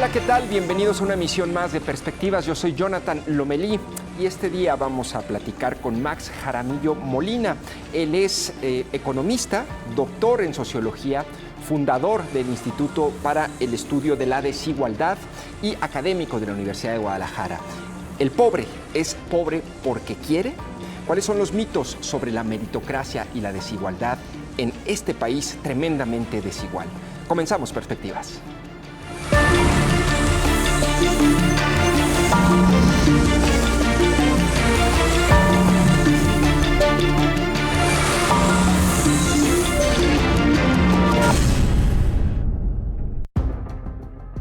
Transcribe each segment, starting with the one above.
Hola, ¿qué tal? Bienvenidos a una emisión más de Perspectivas. Yo soy Jonathan Lomelí y este día vamos a platicar con Max Jaramillo Molina. Él es economista, doctor en sociología, fundador del Instituto para el Estudio de la Desigualdad y académico de la Universidad de Guadalajara. ¿El pobre es pobre porque quiere? ¿Cuáles son los mitos sobre la meritocracia y la desigualdad en este país tremendamente desigual? Comenzamos Perspectivas.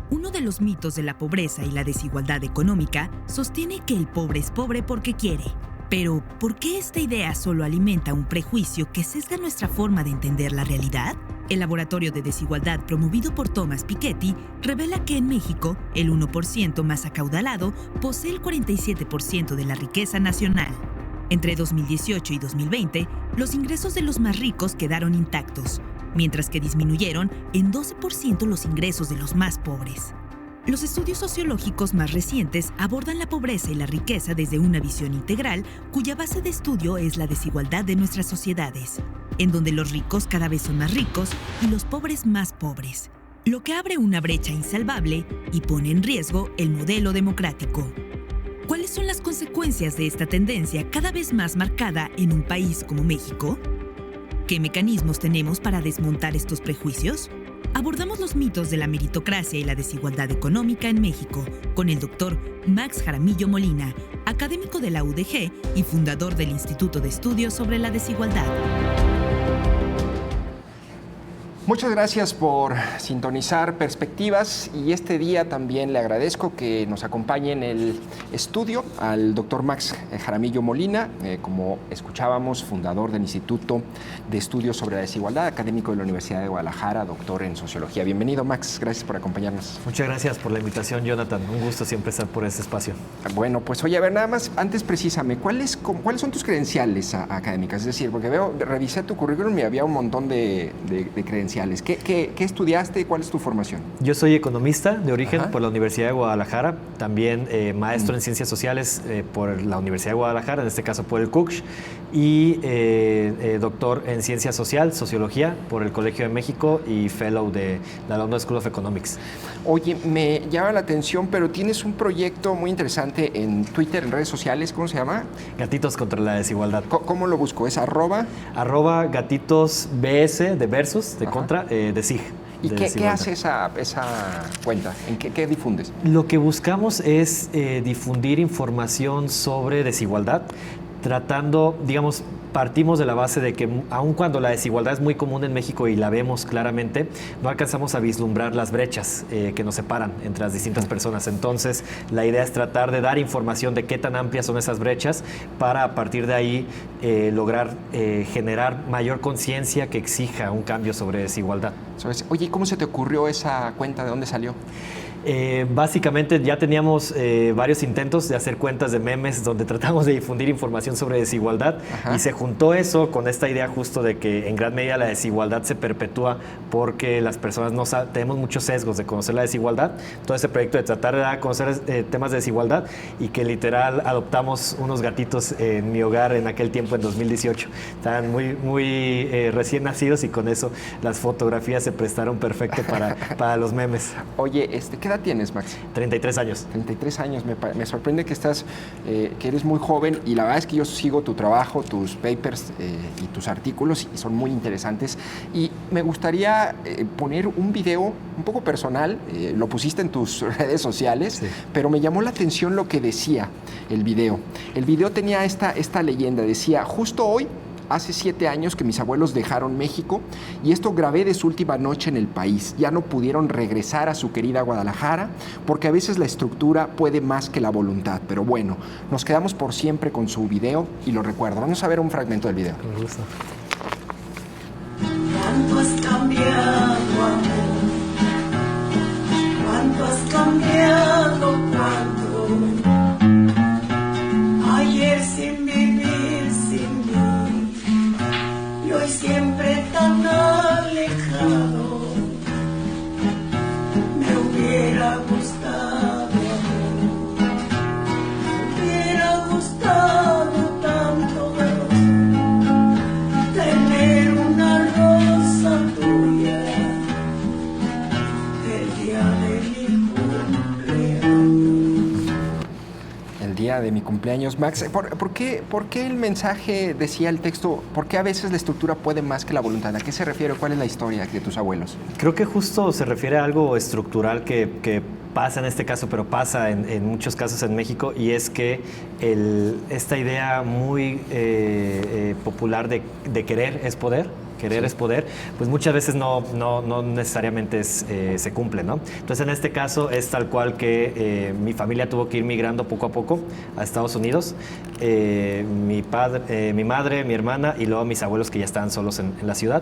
Uno de los mitos de la pobreza y la desigualdad económica sostiene que el pobre es pobre porque quiere. Pero, ¿por qué esta idea solo alimenta un prejuicio que sesga nuestra forma de entender la realidad? El Laboratorio de Desigualdad promovido por Thomas Piketty revela que en México, el 1% más acaudalado posee el 47% de la riqueza nacional. Entre 2018 y 2020, los ingresos de los más ricos quedaron intactos, mientras que disminuyeron en 12% los ingresos de los más pobres. Los estudios sociológicos más recientes abordan la pobreza y la riqueza desde una visión integral, cuya base de estudio es la desigualdad de nuestras sociedades, en donde los ricos cada vez son más ricos y los pobres más pobres, lo que abre una brecha insalvable y pone en riesgo el modelo democrático. ¿Cuáles son las consecuencias de esta tendencia cada vez más marcada en un país como México? ¿Qué mecanismos tenemos para desmontar estos prejuicios? Abordamos los mitos de la meritocracia y la desigualdad económica en México con el doctor Max Jaramillo Molina, académico de la UDG y fundador del Instituto de Estudios sobre la Desigualdad. Muchas gracias por sintonizar Perspectivas y este día también le agradezco que nos acompañe en el estudio al doctor Max Jaramillo Molina, como escuchábamos, fundador del Instituto de Estudios sobre la Desigualdad, académico de la Universidad de Guadalajara, doctor en sociología. Bienvenido, Max, gracias por acompañarnos. Muchas gracias por la invitación, Jonathan. Un gusto siempre estar por este espacio. Bueno, pues oye, a ver, nada más, antes precisame, ¿cuáles son tus credenciales académicas? Es decir, porque revisé tu currículum y había un montón de credenciales. ¿Qué estudiaste y cuál es tu formación? Yo soy economista de origen por la Universidad de Guadalajara, también maestro en ciencias sociales por la Universidad de Guadalajara, en este caso por el CUCSH, y doctor en ciencia social, sociología, por el Colegio de México y fellow de la London School of Economics. Oye, me llama la atención, pero tienes un proyecto muy interesante en Twitter, en redes sociales, ¿cómo se llama? Gatitos contra la desigualdad. ¿Cómo lo busco? ¿Es arroba? Gatitos BS de versus, de contra, de SIG. ¿Y qué hace esa cuenta? ¿En qué difundes? Lo que buscamos es difundir información sobre desigualdad, tratando, digamos, partimos de la base de que aun cuando la desigualdad es muy común en México y la vemos claramente, no alcanzamos a vislumbrar las brechas que nos separan entre las distintas personas. Entonces, la idea es tratar de dar información de qué tan amplias son esas brechas para a partir de ahí lograr generar mayor conciencia que exija un cambio sobre desigualdad. Oye, ¿cómo se te ocurrió esa cuenta? ¿De dónde salió? Básicamente ya teníamos varios intentos de hacer cuentas de memes donde tratamos de difundir información sobre desigualdad. Ajá. Y se juntó eso con esta idea justo de que en gran medida la desigualdad se perpetúa porque las personas no tenemos muchos sesgos de conocer la desigualdad. Todo ese proyecto de tratar de dar a conocer temas de desigualdad y que literal adoptamos unos gatitos en mi hogar en aquel tiempo en 2018. Estaban muy recién nacidos y con eso las fotografías se prestaron perfecto para los memes. Oye, ¿qué edad tienes, Max? 33 años. 33 años. Me sorprende que que eres muy joven y la verdad es que yo sigo tu trabajo, tus papers y tus artículos y son muy interesantes. Y me gustaría poner un video un poco personal, lo pusiste en tus redes sociales, sí. Pero me llamó la atención lo que decía el video. El video tenía esta leyenda, decía, justo hoy, hace 7 años que mis abuelos dejaron México y esto grabé de su última noche en el país. Ya no pudieron regresar a su querida Guadalajara porque a veces la estructura puede más que la voluntad. Pero bueno, nos quedamos por siempre con su video y lo recuerdo. Vamos a ver un fragmento del video. Me gusta. ¿Cuánto has cambiado, amor? ¿Cuánto has cambiado, cuánto? Ayer sin vivir sin mí y hoy siempre tan alejado. Me hubiera gustado, me hubiera gustado tanto tener una rosa tuya el día de mi cumpleaños. El día de mi cumpleaños, Max. ¿Por qué el mensaje decía el texto? ¿Por qué a veces la estructura puede más que la voluntad? ¿A qué se refiere? ¿Cuál es la historia de tus abuelos? Creo que justo se refiere a algo estructural que pasa en este caso, pero pasa en muchos casos en México, y es que esta idea muy popular de querer es poder. Querer es poder, pues muchas veces no necesariamente se cumple, ¿no? Entonces, en este caso es tal cual que mi familia tuvo que ir migrando poco a poco a Estados Unidos. Mi madre, mi hermana y luego mis abuelos que ya estaban solos en la ciudad.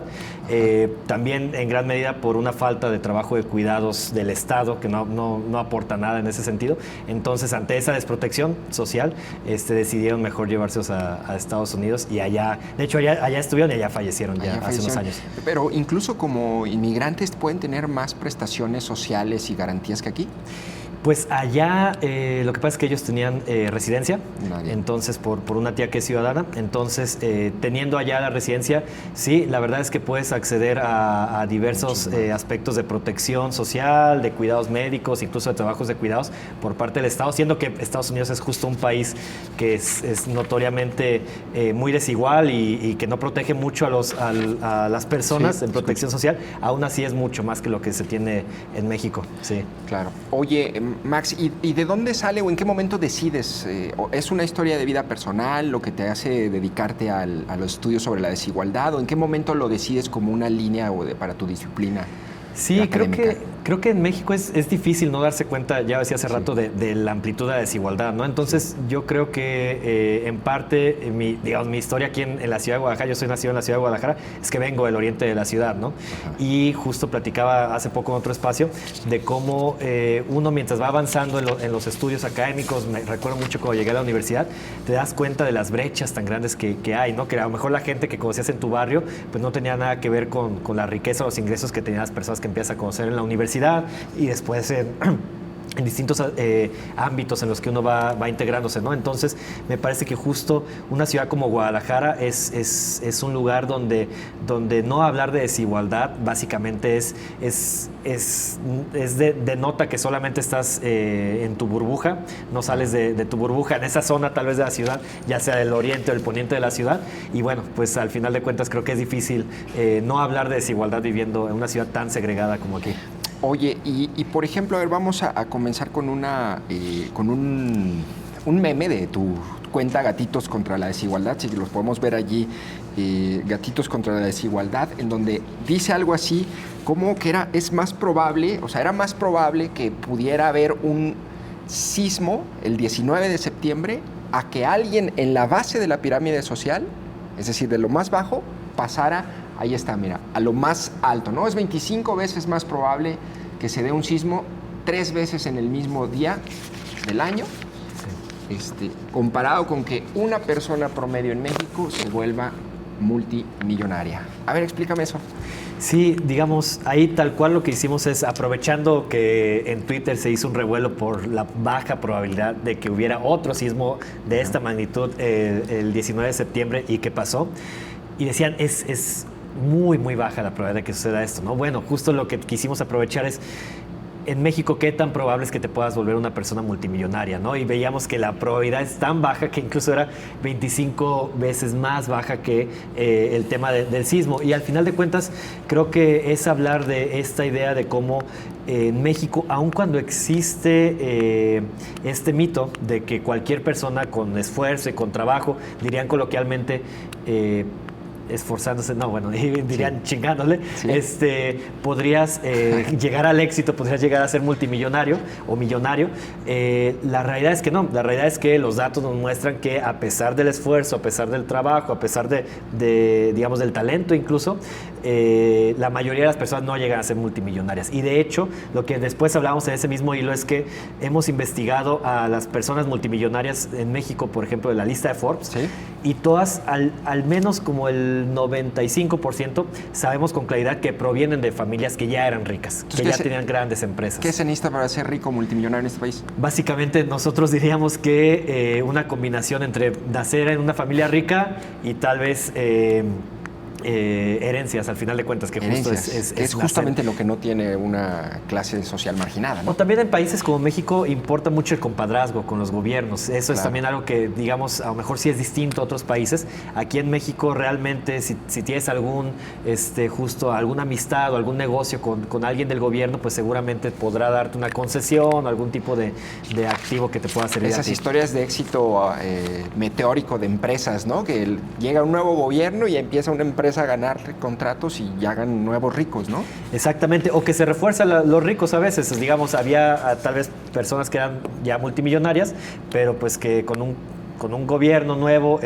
También en gran medida por una falta de trabajo de cuidados del Estado, que no aporta nada en ese sentido. Entonces, ante esa desprotección social, decidieron mejor llevárselos a Estados Unidos, y allá, de hecho, allá estuvieron y allá fallecieron ya hace unos años. Pero incluso como inmigrantes pueden tener más prestaciones sociales y garantías que aquí. Pues allá lo que pasa es que ellos tenían residencia, Nadie. entonces por una tía que es ciudadana, entonces teniendo allá la residencia, sí, la verdad es que puedes acceder a diversos aspectos de protección social, de cuidados médicos, incluso de trabajos de cuidados por parte del Estado, siendo que Estados Unidos es justo un país que es notoriamente muy desigual y que no protege mucho a las personas en protección social. Aún así es mucho más que lo que se tiene en México. Sí. Claro. Oye, Max, ¿y de dónde sale o en qué momento decides? ¿Es una historia de vida personal lo que te hace dedicarte a los estudios sobre la desigualdad? ¿O en qué momento lo decides como una línea para tu disciplina? Sí, creo que en México es difícil no darse cuenta, ya decía hace rato, de la amplitud de la desigualdad, ¿no? Entonces, yo creo que en parte, mi historia aquí en la ciudad de Guadalajara, yo soy nacido en la ciudad de Guadalajara, es que vengo del oriente de la ciudad, ¿no? Ajá. Y justo platicaba hace poco en otro espacio de cómo uno, mientras va avanzando en los estudios académicos, me recuerdo mucho cuando llegué a la universidad, te das cuenta de las brechas tan grandes que hay, ¿no? Que a lo mejor la gente que conocías en tu barrio, pues no tenía nada que ver con la riqueza o los ingresos que tenían las personas que empiezas a conocer en la universidad y después en distintos ámbitos en los que uno va integrándose, ¿no? Entonces, me parece que justo una ciudad como Guadalajara es un lugar donde no hablar de desigualdad básicamente denota que solamente estás en tu burbuja, no sales de tu burbuja en esa zona tal vez de la ciudad, ya sea del oriente o del poniente de la ciudad, y bueno, pues al final de cuentas creo que es difícil no hablar de desigualdad viviendo en una ciudad tan segregada como aquí. Oye, y por ejemplo, a ver, vamos a comenzar con un meme de tu cuenta Gatitos contra la Desigualdad, si los podemos ver allí, Gatitos contra la Desigualdad, en donde dice algo así como que era más probable que pudiera haber un sismo el 19 de septiembre a que alguien en la base de la pirámide social, es decir, de lo más bajo, pasara. Ahí está, mira, a lo más alto, ¿no? Es 25 veces más probable que se dé un sismo 3 veces en el mismo día del año, comparado con que una persona promedio en México se vuelva multimillonaria. A ver, explícame eso. Sí, digamos, ahí tal cual lo que hicimos es, aprovechando que en Twitter se hizo un revuelo por la baja probabilidad de que hubiera otro sismo de esta magnitud el 19 de septiembre y que pasó, y decían, es muy, muy baja la probabilidad de que suceda esto, ¿no? Bueno, justo lo que quisimos aprovechar es, en México, ¿qué tan probable es que te puedas volver una persona multimillonaria, ¿no? Y veíamos que la probabilidad es tan baja que incluso era 25 veces más baja que el tema del sismo. Y al final de cuentas, creo que es hablar de esta idea de cómo en México, aun cuando existe este mito de que cualquier persona con esfuerzo y con trabajo, dirían coloquialmente, esforzándose, no, bueno, dirían chingándole, podrías llegar al éxito, podrías llegar a ser multimillonario o millonario. La realidad es que no, la realidad es que los datos nos muestran que a pesar del esfuerzo, a pesar del trabajo, a pesar digamos, del talento incluso, la mayoría de las personas no llegan a ser multimillonarias. Y de hecho, lo que después hablábamos en ese mismo hilo es que hemos investigado a las personas multimillonarias en México, por ejemplo, de la lista de Forbes, ¿sí? Y todas, al menos como el el 95% sabemos con claridad que provienen de familias que ya eran ricas, Entonces, que ya tenían grandes empresas. ¿Qué se necesita para ser rico multimillonario en este país? Básicamente nosotros diríamos que una combinación entre nacer en una familia rica y tal vez herencias, al final de cuentas, que justo es justamente lo que no tiene una clase social marginada, ¿no? O también en países como México importa mucho el compadrazgo con los gobiernos. Eso es también algo que, digamos, a lo mejor sí es distinto a otros países. Aquí en México realmente si tienes alguna amistad o algún negocio con alguien del gobierno, pues seguramente podrá darte una concesión o algún tipo de activo que te pueda servir. Esas historias de éxito meteórico de empresas, ¿no? Que llega un nuevo gobierno y empieza una empresa a ganar contratos y hagan nuevos ricos, ¿no? Exactamente, o que se refuerzan los ricos a veces. Digamos, había tal vez personas que eran ya multimillonarias, pero pues que con un gobierno nuevo,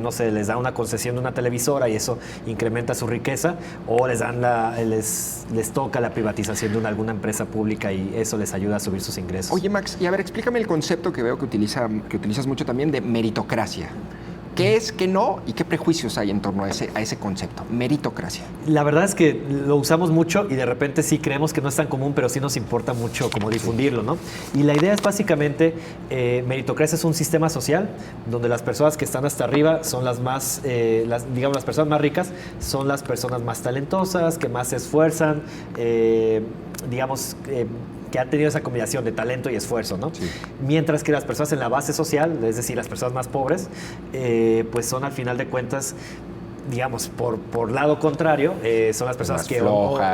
no sé, les da una concesión de una televisora y eso incrementa su riqueza, o les toca la privatización de alguna empresa pública y eso les ayuda a subir sus ingresos. Oye, Max, y a ver, explícame el concepto que veo que utilizas mucho también de meritocracia. ¿Qué es, qué no y qué prejuicios hay en torno a ese concepto? Meritocracia. La verdad es que lo usamos mucho y de repente sí creemos que no es tan común, pero sí nos importa mucho como difundirlo, ¿no? Y la idea es básicamente, meritocracia es un sistema social donde las personas que están hasta arriba son las más, las personas más ricas son las personas más talentosas, que más se esfuerzan, que han tenido esa combinación de talento y esfuerzo, ¿no? Sí. Mientras que las personas en la base social, es decir, las personas más pobres, pues son al final de cuentas, digamos, por lado contrario, son las personas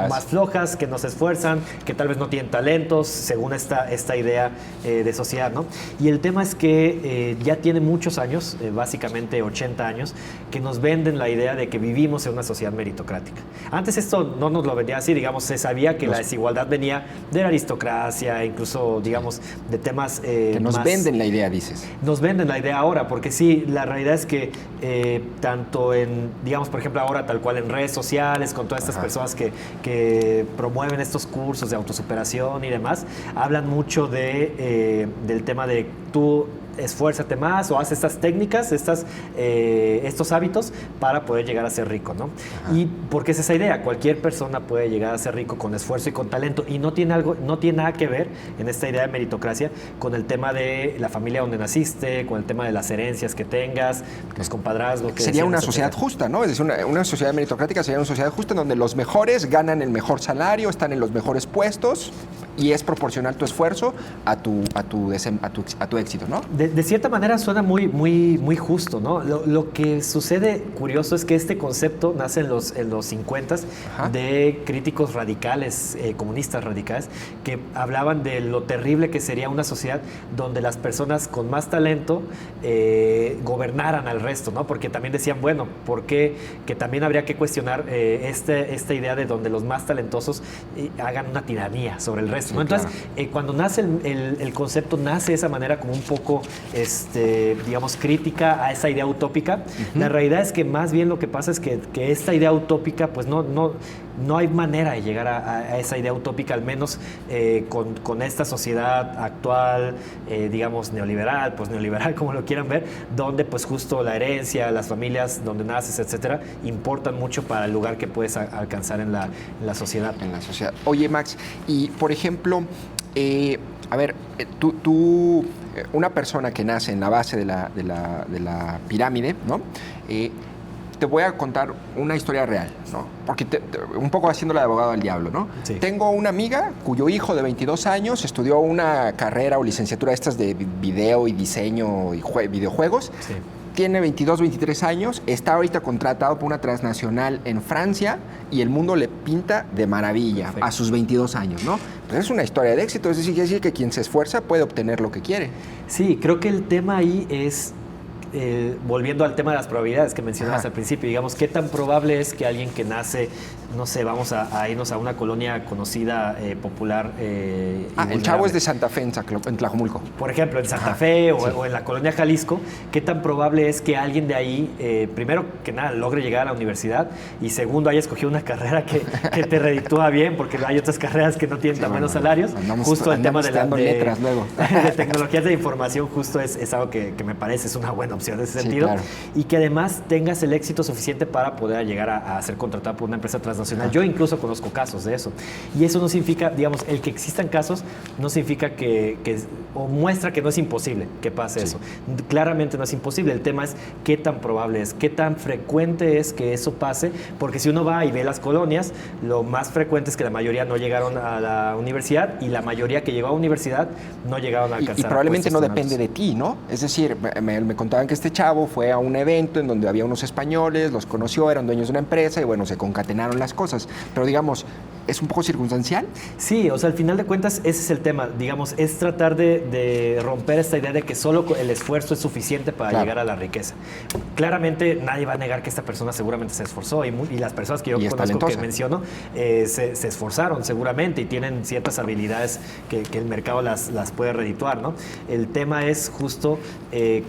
más flojas, que no se esfuerzan, que tal vez no tienen talentos, según esta idea de sociedad, ¿no? Y el tema es que ya tiene muchos años, básicamente 80 años, que nos venden la idea de que vivimos en una sociedad meritocrática. Antes esto no nos lo vendía así, digamos, se sabía que la desigualdad venía de la aristocracia, incluso, digamos, de temas que nos venden la idea, dices. Nos venden la idea ahora, porque sí, la realidad es que tanto digamos, por ejemplo, ahora tal cual en redes sociales, con todas estas personas que promueven estos cursos de autosuperación y demás, hablan mucho del tema de tú esfuérzate más o haz estas técnicas, estos hábitos para poder llegar a ser rico, ¿no? Ajá. Y porque es esa idea, cualquier persona puede llegar a ser rico con esfuerzo y con talento y no tiene nada que ver en esta idea de meritocracia con el tema de la familia donde naciste, con el tema de las herencias que tengas, los compadrazgos. Sería una sociedad justa, ¿no? Es decir, una sociedad meritocrática sería una sociedad justa en donde los mejores ganan el mejor salario, están en los mejores puestos y es proporcional tu esfuerzo a tu éxito, ¿no? De cierta manera suena muy, muy, muy justo, ¿no? Lo que sucede curioso es que este concepto nace en los 50s de críticos radicales, comunistas radicales, que hablaban de lo terrible que sería una sociedad donde las personas con más talento gobernaran al resto, ¿no? Porque también decían, bueno, ¿por qué? Que también habría que cuestionar esta idea de donde los más talentosos hagan una tiranía sobre el resto, ¿no? Sí, entonces, claro. Cuando nace el concepto, nace de esa manera como un poco digamos, crítica a esa idea utópica. La realidad es que más bien lo que pasa es que esta idea utópica, pues no hay manera de llegar a esa idea utópica, al menos con esta sociedad actual, digamos, neoliberal, pues neoliberal como lo quieran ver, donde pues justo la herencia, las familias donde naces, etcétera, importan mucho para el lugar que puedes alcanzar en la sociedad. En la sociedad. Oye, Max, y por ejemplo, a ver, una persona que nace en la base de la pirámide, ¿no? Te voy a contar una historia real, ¿no? Porque un poco haciéndola de abogado del diablo, ¿no? Sí. Tengo una amiga cuyo hijo de 22 años estudió una carrera o licenciatura estas de video y diseño y videojuegos. Sí. Tiene 22, 23 años, está ahorita contratado por una transnacional en Francia y el mundo le pinta de maravilla. Perfecto. A sus 22 años, ¿no? Pues es una historia de éxito, es decir, que quien se esfuerza puede obtener lo que quiere. Sí, creo que el tema ahí es, volviendo al tema de las probabilidades que mencionabas al principio, digamos, ¿qué tan probable es que alguien que nace, no sé, vamos a irnos a una colonia conocida, popular? El Chavo es de Santa Fe, en Tlajomulco. Por ejemplo, en Santa Fe o en la colonia Jalisco, ¿qué tan probable es que alguien de ahí, primero que nada, logre llegar a la universidad y segundo, haya escogido una carrera que te reditúa bien, porque hay otras carreras que no tienen tan buenos salarios? Justo el tema de letras luego. De tecnologías de información justo es algo que me parece es una buena opción. corrupción en ese sentido, claro. y que además tengas el éxito suficiente para poder llegar a ser contratado por una empresa transnacional. Yo incluso conozco casos de eso. Y eso no significa, digamos, el que existan casos no significa o muestra que no es imposible que pase eso. Claramente no es imposible. El tema es qué tan probable es, qué tan frecuente es que eso pase, porque si uno va y ve las colonias, lo más frecuente es que la mayoría no llegaron a la universidad y la mayoría que llegó a universidad no llegaron a alcanzar. Y probablemente no puestos depende de ti, ¿no? Es decir, me contaban que este chavo fue a un evento en donde había unos españoles, los conoció, eran dueños de una empresa y bueno, se concatenaron las cosas. Pero digamos, ¿es un poco circunstancial? Sí, o sea, al final de cuentas ese es el tema, digamos, es tratar de romper esta idea de que solo el esfuerzo es suficiente para llegar a la riqueza. Claramente nadie va a negar que esta persona seguramente se esforzó y las personas que yo conozco que menciono se esforzaron seguramente y tienen ciertas habilidades que el mercado las puede redituar, ¿no? El tema es justo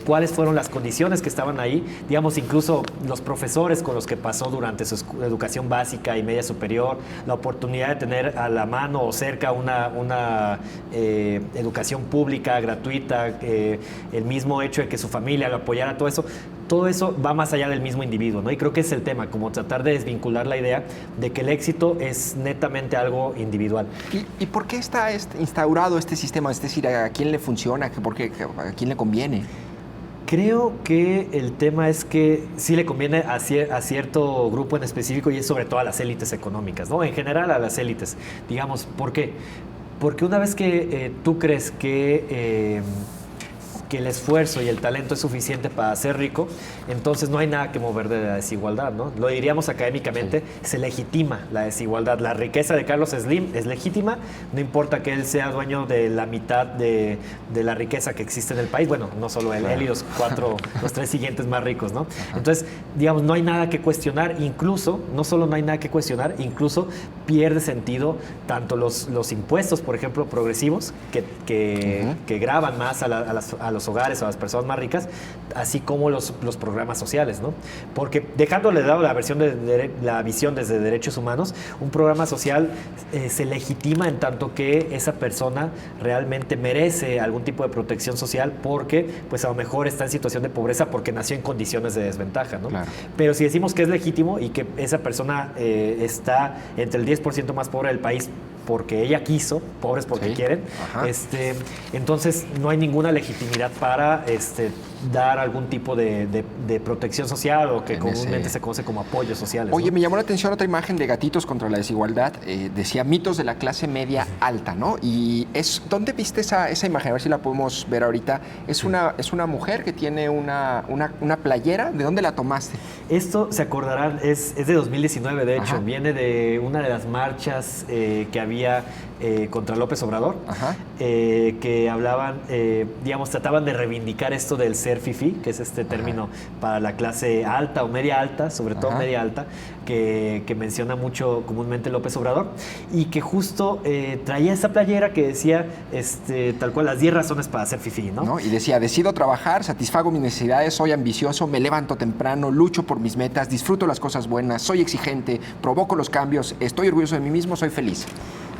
cuáles fueron las condiciones que estaban ahí, digamos, incluso los profesores con los que pasó durante su educación básica y media superior, la oportunidad de tener a la mano o cerca una educación pública, gratuita, el mismo hecho de que su familia lo apoyara, todo eso va más allá del mismo individuo, ¿no? Y creo que es el tema, como tratar de desvincular la idea de que el éxito es netamente algo individual. ¿Y por qué está instaurado este sistema? Es decir, ¿a quién le funciona? ¿A quién le conviene? Creo que el tema es que sí le conviene a cierto grupo en específico y es sobre todo a las élites económicas, ¿no? En general a las élites. Digamos, ¿por qué? Porque una vez que tú crees que el esfuerzo y el talento es suficiente para ser rico, entonces no hay nada que mover de la desigualdad, ¿no? Lo diríamos académicamente, se legitima la desigualdad. La riqueza de Carlos Slim es legítima, no importa que él sea dueño de la mitad de la riqueza que existe en el país. Bueno, no solo él, él y los tres siguientes más ricos, ¿no? Entonces, digamos, no hay nada que cuestionar, incluso, no solo no hay nada que cuestionar, incluso pierde sentido tanto los impuestos, por ejemplo, progresivos, que gravan más a los hogares o a las personas más ricas, así como los programas sociales, ¿no? Porque dejándole de lado la visión desde derechos humanos, un programa social se legitima en tanto que esa persona realmente merece algún tipo de protección social porque pues a lo mejor está en situación de pobreza porque nació en condiciones de desventaja, ¿no? Claro. Pero si decimos que es legítimo y que esa persona está entre el 10% más pobre del país porque ella quiso, pobres porque quieren, entonces no hay ninguna legitimidad para dar algún tipo de protección social o que comúnmente se conoce como apoyos sociales. Oye, ¿no? me llamó la atención otra imagen de Gatitos contra la Desigualdad, decía mitos de la clase media alta, ¿no? Y ¿dónde viste esa imagen? A ver si la podemos ver ahorita. Es una mujer que tiene una playera. ¿De dónde la tomaste? Esto, se acordarán, es de 2019, de hecho. Viene de una de las marchas que había contra López Obrador, que hablaban, digamos, trataban de reivindicar esto del ser fifí, que es este término para la clase alta o media alta, sobre todo media alta, que menciona mucho comúnmente López Obrador, y que justo traía esa playera que decía tal cual, las 10 razones para ser fifí, ¿no? Y decía, decido trabajar, satisfago mis necesidades, soy ambicioso, me levanto temprano, lucho por mis metas, disfruto las cosas buenas, soy exigente, provoco los cambios, estoy orgulloso de mí mismo, soy feliz.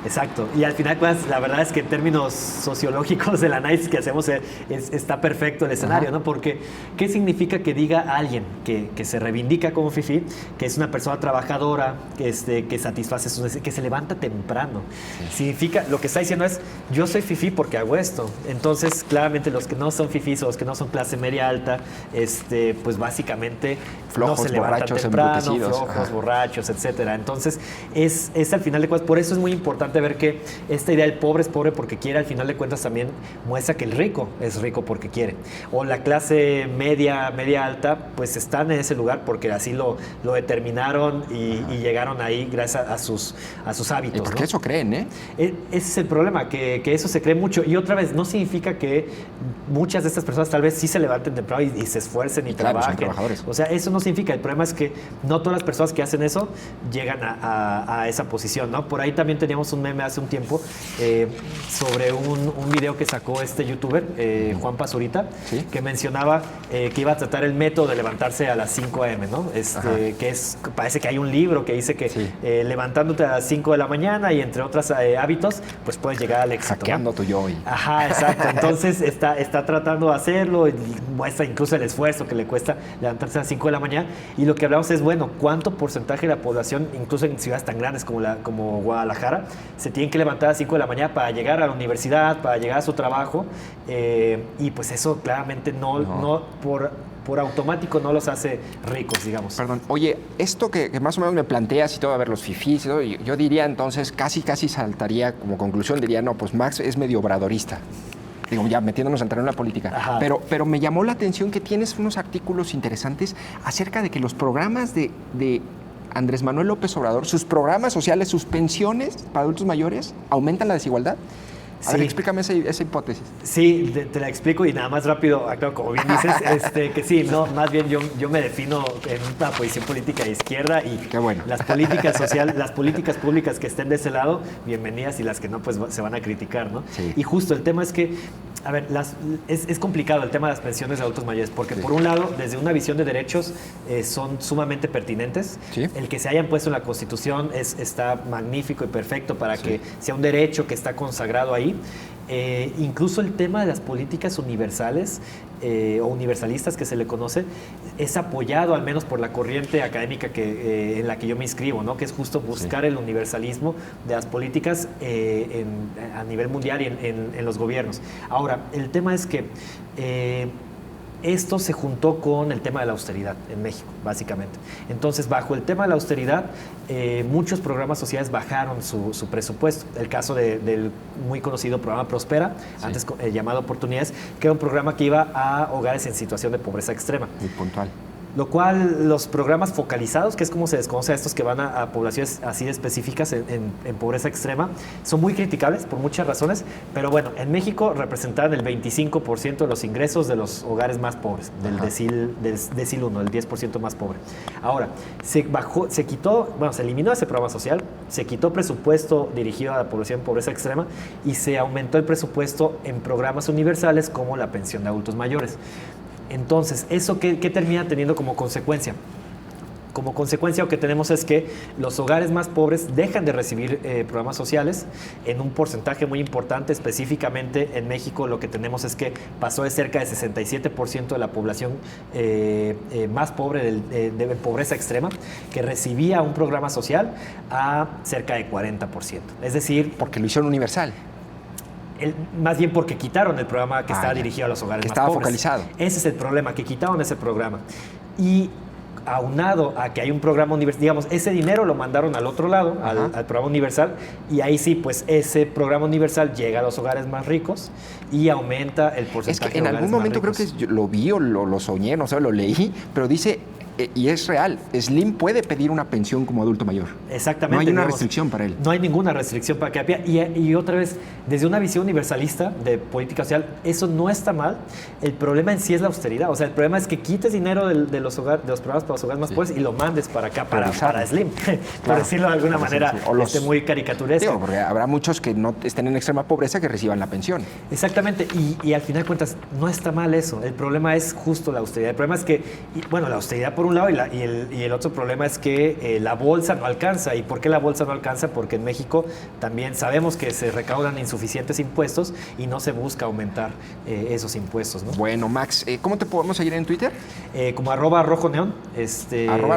Exacto. Y al final, pues, la verdad es que en términos sociológicos del análisis que hacemos está perfecto el escenario, ¿no? Porque, ¿qué significa que diga alguien que se reivindica como fifí, que es una persona trabajadora, que satisface sus necesidades, que se levanta temprano? Significa, lo que está diciendo es, yo soy fifí porque hago esto. Entonces, claramente, los que no son fifís o los que no son clase media alta, pues básicamente flojos, no se levantan temprano, flojos, borrachos, etcétera. Entonces, es al final de cuentas, por eso es muy importante ver que esta idea del pobre es pobre porque quiere, al final de cuentas también muestra que el rico es rico porque quiere. O la clase media alta, pues están en ese lugar porque así lo determinaron y llegaron ahí gracias a sus hábitos. Y porque ¿no? eso creen, ¿eh? Ese es el problema, que eso se cree mucho. Y otra vez, no significa que muchas de estas personas tal vez sí se levanten temprano y se esfuercen y trabajen. O sea, eso no significa. El problema es que no todas las personas que hacen eso llegan a esa posición, ¿no? Por ahí también teníamos un meme hace un tiempo sobre un video que sacó este youtuber, Juan Pazurita, ¿Sí? que mencionaba que iba a tratar el método de levantarse a las 5 a.m., ¿no? Parece que hay un libro que dice que Sí. levantándote a las 5 de la mañana y entre otros hábitos, pues puedes llegar al éxito. Hackeando tu yo. Ajá, exacto. Entonces está tratando de hacerlo y muestra incluso el esfuerzo que le cuesta levantarse a las 5 de la mañana. Y lo que hablamos es, bueno, ¿cuánto porcentaje de la población, incluso en ciudades tan grandes como Guadalajara, se tienen que levantar a las 5 de la mañana para llegar a la universidad, para llegar a su trabajo? Y pues eso claramente no por automático no los hace ricos, digamos. Perdón, oye, esto que más o menos me planteas y todo, a ver, los fifís y todo, yo diría entonces, casi saltaría como conclusión, diría, no, pues Max es medio obradorista. Digo, ya metiéndonos a entrar en la política. Ajá. Pero me llamó la atención que tienes unos artículos interesantes acerca de que los programas de Andrés Manuel López Obrador, sus programas sociales, sus pensiones para adultos mayores, aumentan la desigualdad. A ver, Sí. explícame esa hipótesis. Sí, te la explico y nada más rápido, claro, como bien dices, que sí, no, más bien yo me defino en una posición política de izquierda y Qué bueno. las políticas sociales, las políticas públicas que estén de ese lado, bienvenidas, y las que no, pues se van a criticar, ¿no? Sí. Y justo el tema es que, a ver, es complicado el tema de las pensiones de adultos mayores, porque Sí. por un lado, desde una visión de derechos, son sumamente pertinentes. Sí. El que se hayan puesto en la Constitución está magnífico y perfecto para Sí. que sea un derecho que está consagrado ahí. Incluso el tema de las políticas universales o universalistas que se le conoce es apoyado al menos por la corriente académica en la que yo me inscribo, ¿no? Que es justo buscar el universalismo de las políticas a nivel mundial y en los gobiernos. Ahora, el tema es que esto se juntó con el tema de la austeridad en México, básicamente. Entonces, bajo el tema de la austeridad, muchos programas sociales bajaron su presupuesto. El caso del muy conocido programa Prospera, Sí. antes llamado Oportunidades, que era un programa que iba a hogares en situación de pobreza extrema. Muy puntual. Lo cual los programas focalizados, que es como se desconoce a estos que van a poblaciones así de específicas en pobreza extrema, son muy criticables por muchas razones, pero bueno, en México representaban el 25% de los ingresos de los hogares más pobres, del decil 1, el 10% más pobre. Ahora, se eliminó ese programa social, se quitó presupuesto dirigido a la población en pobreza extrema y se aumentó el presupuesto en programas universales como la pensión de adultos mayores. Entonces, ¿eso qué termina teniendo como consecuencia? Como consecuencia lo que tenemos es que los hogares más pobres dejan de recibir programas sociales en un porcentaje muy importante. Específicamente en México lo que tenemos es que pasó de cerca de 67% de la población más pobre de pobreza extrema que recibía un programa social a cerca de 40%. Es decir, Porque lo hicieron universal. más bien porque quitaron el programa que estaba ya. dirigido a los hogares Que más estaba pobres. focalizado. Ese es el problema, que quitaron ese programa. Y aunado a que hay un programa universal, digamos, ese dinero lo mandaron al otro lado, al programa universal, y ahí sí, pues ese programa universal llega a los hogares más ricos y aumenta el porcentaje Es que de en hogares algún más momento creo ricos. que yo lo vi o lo soñé, no sé, lo leí, pero dice, y es real, Slim puede pedir una pensión como adulto mayor. Exactamente. No hay una digamos, restricción para él. No hay ninguna restricción para que pida. Y otra vez, desde una visión universalista de política social, eso no está mal. El problema en sí es la austeridad. O sea, el problema es que quites dinero de los programas para los hogares más pobres y lo mandes para acá, para Slim, por Claro. decirlo de alguna manera, Sí. O los- muy caricaturesco. Digo, porque habrá muchos que no estén en extrema pobreza que reciban la pensión. Exactamente, y al final de cuentas no está mal eso, el problema es justo la austeridad, el problema es que, bueno, la austeridad por un lado y el otro problema es que la bolsa no alcanza. ¿Y por qué la bolsa no alcanza? Porque en México también sabemos que se recaudan insuficientes impuestos y no se busca aumentar esos impuestos, ¿no? Bueno, Max, ¿cómo te podemos seguir en Twitter? Como @rojoneón.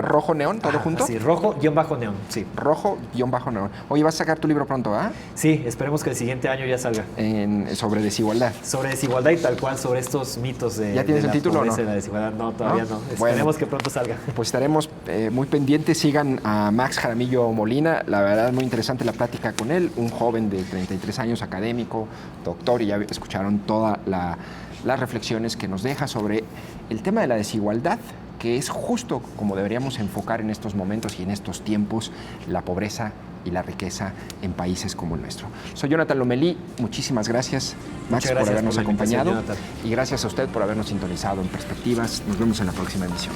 @rojo neón, todo junto. Sí, rojo-neón, sí. Rojo-neón. Oye, vas a sacar tu libro pronto, ¿ah? Sí, esperemos que el siguiente año ya salga. Sobre desigualdad. Sobre desigualdad y tal cual, sobre estos mitos de, ¿Ya tienes de el la título o pobreza no? y la desigualdad. No, todavía ¿No? no. Bueno. Esperemos que pronto salga. Pues estaremos muy pendientes. Sigan a Max Jaramillo Molina. La verdad, muy interesante la plática con él. Un joven de 33 años, académico, doctor, y ya escucharon todas las reflexiones que nos deja sobre el tema de la desigualdad, que es justo como deberíamos enfocar en estos momentos y en estos tiempos la pobreza y la riqueza en países como el nuestro. Soy Jonathan Lomelí. Muchísimas gracias, Max, Muchas gracias por habernos por la invitación, acompañado. Jonathan. Y gracias a usted por habernos sintonizado en Perspectivas. Nos vemos en la próxima emisión.